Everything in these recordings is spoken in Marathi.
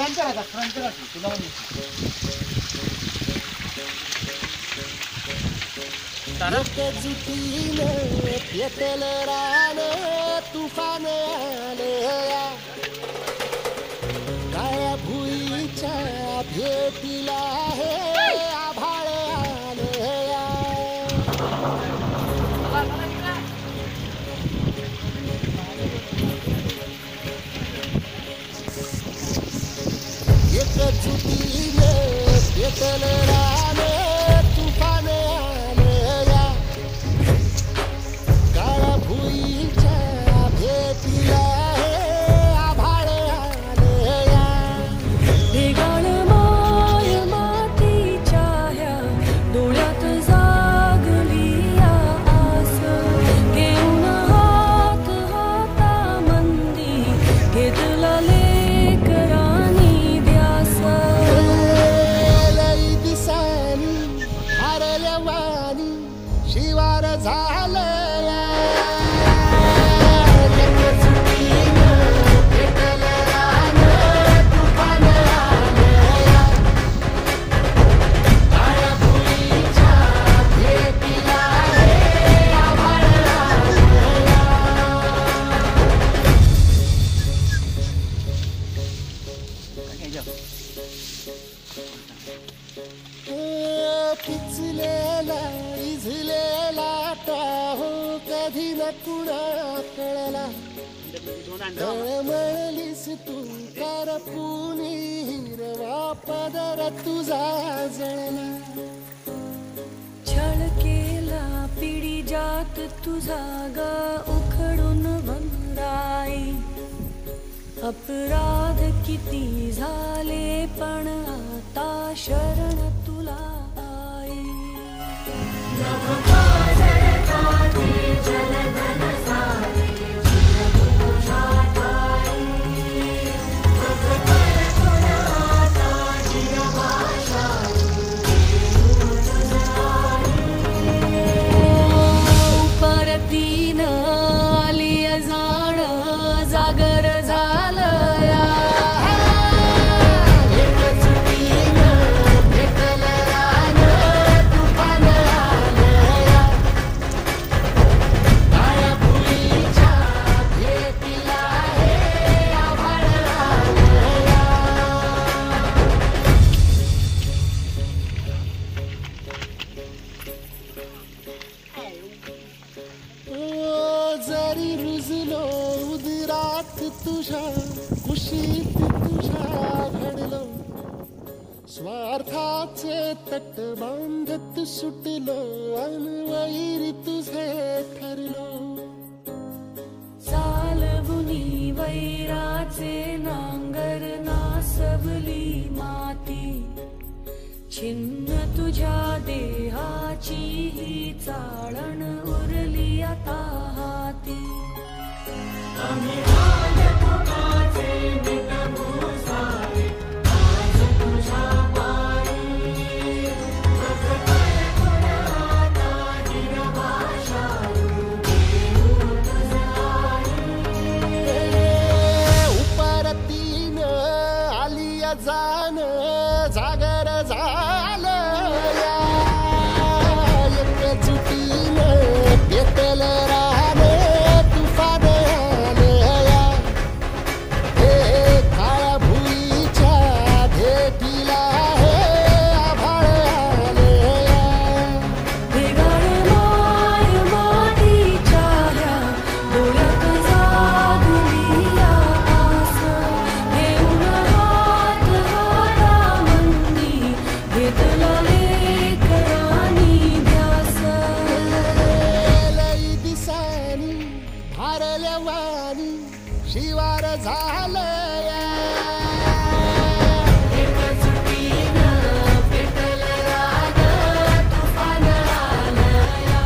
फ्रंट करायचा फ्रंट करायची तुला पेटल रान तुफान आलया काळ्या भुईच्या भेटीला हे आभाळ आलया एकजुटीने पेटल रान तुफान आलया काळ्या भुईच्या भेटीला हे आभाळ आलया ढगाळ माय मातीच्या ह्या डोळ्यात जागली आस घेऊन हात हातामंदी घेतला लेकरांनी ध्यास लई दिसानी हरल्या वाणी शिवार झालया पेटल रान तुफान आलया काळ्या भुईच्या भेटीला हे आभाळ आलया पिचलेला इझलेला टाहो कधी न कुणा कळला तळमळलीस तू करपुनी हिरवा पदर तुझा जळला छळ केला पिढी जात तुझा ग उखडून वंदाई अपराध किती झाले पण आता शरण तुला आई परतीन आली जाण जागर झालया पेटल रान तुफान आलया काळ्या भुईच्या भेटीला हे आभाळ आलया जरी रुजलो उदरात तुझ्या कुशीत तुझ्या घडलो स्वार्थाचे तट बांधत सुटलो अनवैरी तुझे ठरलो चालवुनी वैराचे नांगर नासवली माती छिन्न तुझ्या देहाची ही चाळण उरली आता हाती उपरतीन आलिया जाण जागर झालया एकजुटीने पेटल रान तुफान आलया हे काळ्या भुईच्या भेटीला हे आभाळ आलया ढगाळ माय मातीच्या ह्या डोळ्यात जागली आस घेऊन हात हातामंदी घेतला लेकरांनी ध्यास लई दिसानी भारल्या वाणी शिवार झालया पेटल रान तुफान आलया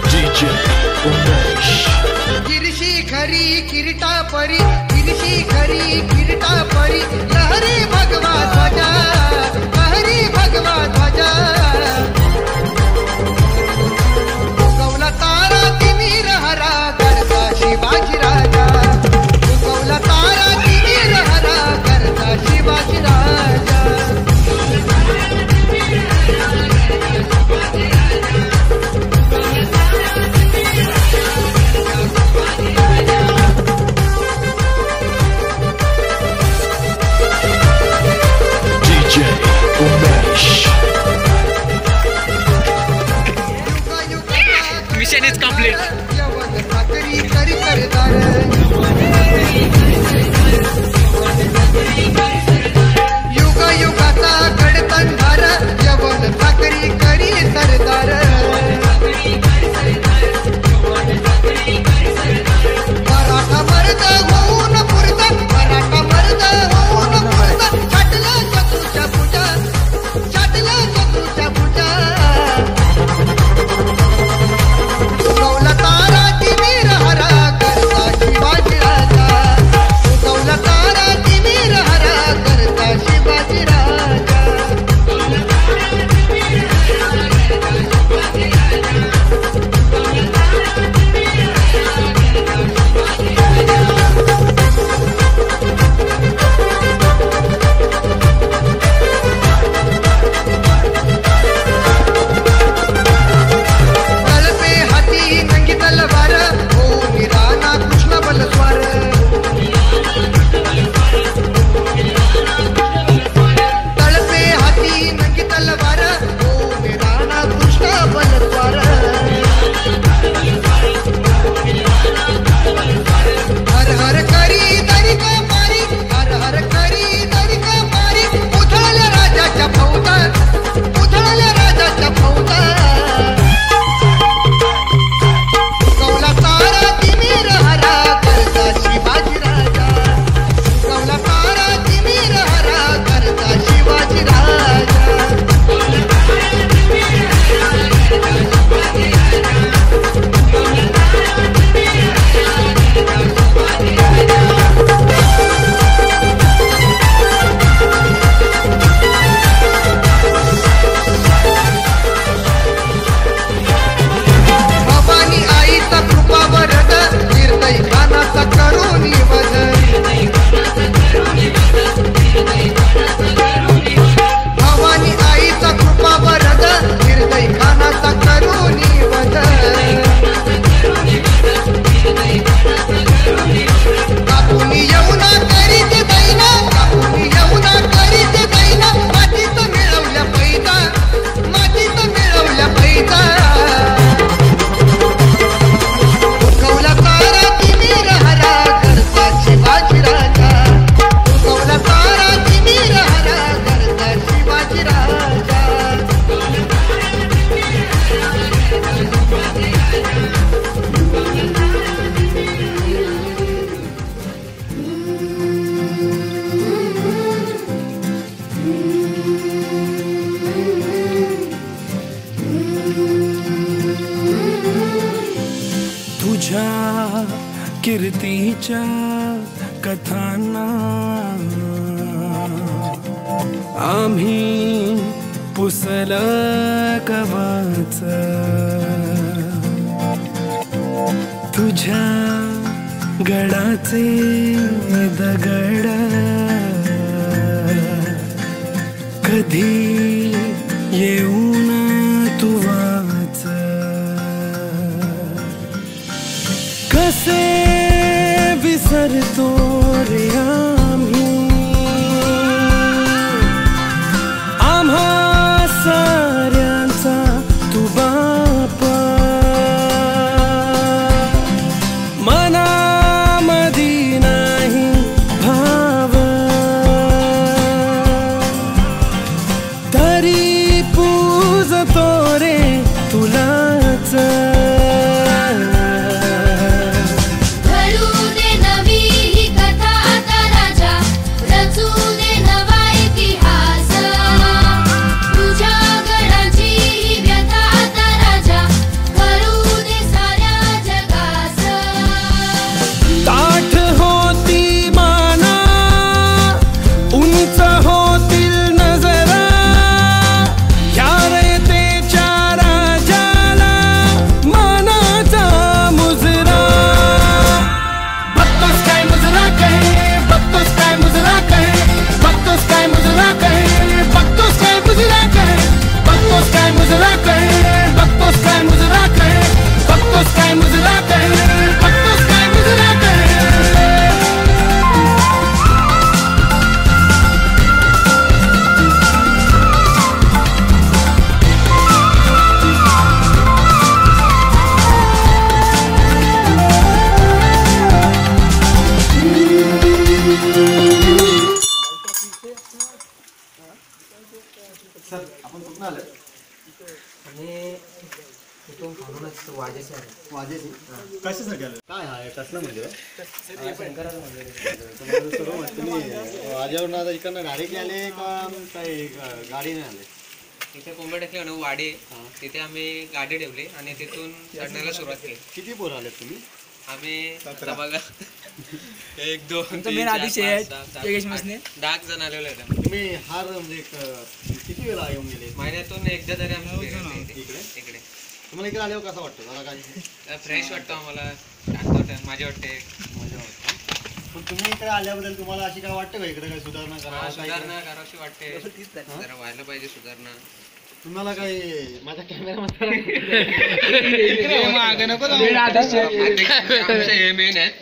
DJ Umesh. परी गिरशी खरी किरीटा परी लहरी भगवा ध्वजा लहरी भगवा ध्वजा उगवला तारा तिमिर हरा करता शिवाजी राजा उगवला तारा तिमिर हरा करता शिवाजी राजा Mission is complete. युग युगाचा कडतंधार यवन ठाकरी करी सरदार मराठा मर्द होऊन पुरत मराठा मर्द होऊन पुरत छाटलं शत्रूच्या पूजा छाटलं शत्रूच्या पूजा उगवला तारा तिमिर हरा करता शिवाजी राजा उगवला तारा तिमिर हरा करता शिवाजी राजा तलपे हाती नंगी तलवार हो मीराना कृष्ण बलस्वार तलपे हाती नंगी तलवार हो मीराना कृष्ण बलस्वार हर हर करी दरी का मारी हर हर करी दरी का मारी उधळल्या राजाच्या फौजा उधळल्या राजाच्या फौजा उगवला तारा तिमिर हरा करता शिवाजी राजा उगवला तारा तिमिर हरा करता शिवाजी राजा भवानी आईचा कृपा वरद निर्दयी खानाचा करुणी वध भवानी आईचा कृपा वरद निर्दयी खानाचा करुणी वध कापुनी येऊना करीत दैना कापुनी येऊना करीत दैना मातीत मिळवल्या पैदा मातीत मिळवल्या पैदा उगवला तारा तिमिर हरा करता शिवाजी राजा उगवला तारा तिमिर हरा करता शिवाजी राजा तुझ्या कीर्तीच्या कथांना आम्ही पुसल कवच तुझ्या गडाचे दगड कधी येऊन तू वाच कसे विसरतो रे आम्ही आम्हा साऱ्यांचा तू बापा मनामधी नाही भाव तरी पूजतो रे तुलाच घडू दे नवी ही कथा आता राजा रचू दे नवा इतिहास तुझ्या गडाची ही व्यथा आता राजा करू दे साऱ्या जगास ताठ हो आणि तिथून खालूनच वाजेचे आहे. वाजेची कशासाठी आलं काय हा कसलं मंदिर आहे? शंकराचं मंदिर आहे. तुम्हाला सर्व माहिती तुम्ही वाजेवरून आता इकडनं डायरेक्टली आले का काही गाडीने आले? तिथे कोंबड ठेवले ना वाडे तिथे आम्ही गाडी ठेवली आणि तिथून चढण्याला सुरुवात केली. किती पोरं आलेत तुम्ही? आम्ही आता बघा 1 2 3 मेन 4 आदिश 5 आहे 6 योगेश मसने 10 जण आलेले होते. तुम्ही हार म्हणजे किती वेळा येऊन गेले महिन्यातून एकदा तरी आम्ही फिरायला येते इकडे. तुम्हाला इकडे आल्यावर कसं वाटतं जरा काय? फ्रेश वाटतं आम्हाला, शांत वाटतं, माझे वाटते. मजा वाटतं. पण तुम्ही इकडे आल्याबद्दल तुम्हाला अशी काय वाटतं का इकडे काही सुधारणा करा? सुधारणा करावीशी वाटते, जरा व्हायला पाहिजे सुधारणा. तुम्हाला काही माझ्या कॅमेरा हे मेन आहेत.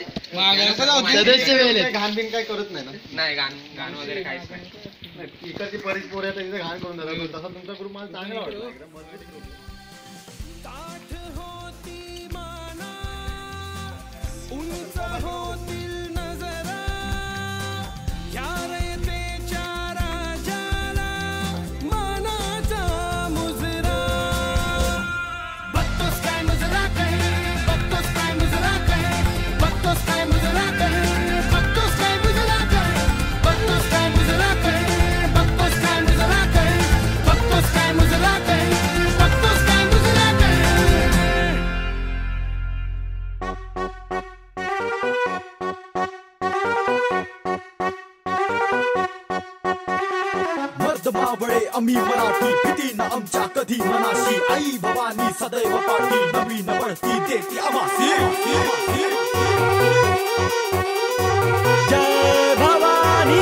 घाण बिन काय करत नाही ना? नाही गाण वगैरे काहीच नाही. इकडची परिस्पोर आहे तिथे घाण करून देतात. तसा तुमचा ग्रुप मला चांगला वाटला. एकदम मजबूत group आहे. ताठ होती माना उंच होतील नजरा या रयतेच्या राजाला मानाचा मुजरा बघतोस काय मुजरा कहे बघतोस काय मुजरा कहे बघतोस काय मुजरा कहे बघतोस काय मुजरा कहे बघतोस काय मुजरा कहे बघतोस काय मुजरा कहे बघतोस काय मुजरा कहे बघतोस काय मुजरा कहे मर्द मावळे आम्ही मराठी भीती ना आमच्या कधी मनाशी आई भवानी सदैव पाठी नवीन बढती देती आमासी जय भवानी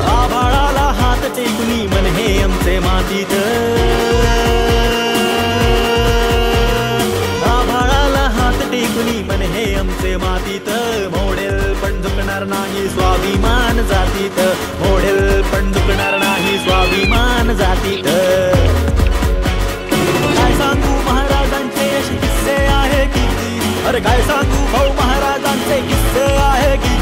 आभाळाला हात टेकूनी मन हे आमचे मातीत आभाळाला हात टेकूनी मन हे आमचे मातीत मोडेल पण झुकणार नाही स्वाभिमान जातीत मोडेल पण झुकणार नाही स्वाभिमान जातीत काय सांगू महाराजांचे असे किस्से आहे किती अरे काय सांगू भाऊ महाराजांचे किस्से आहे की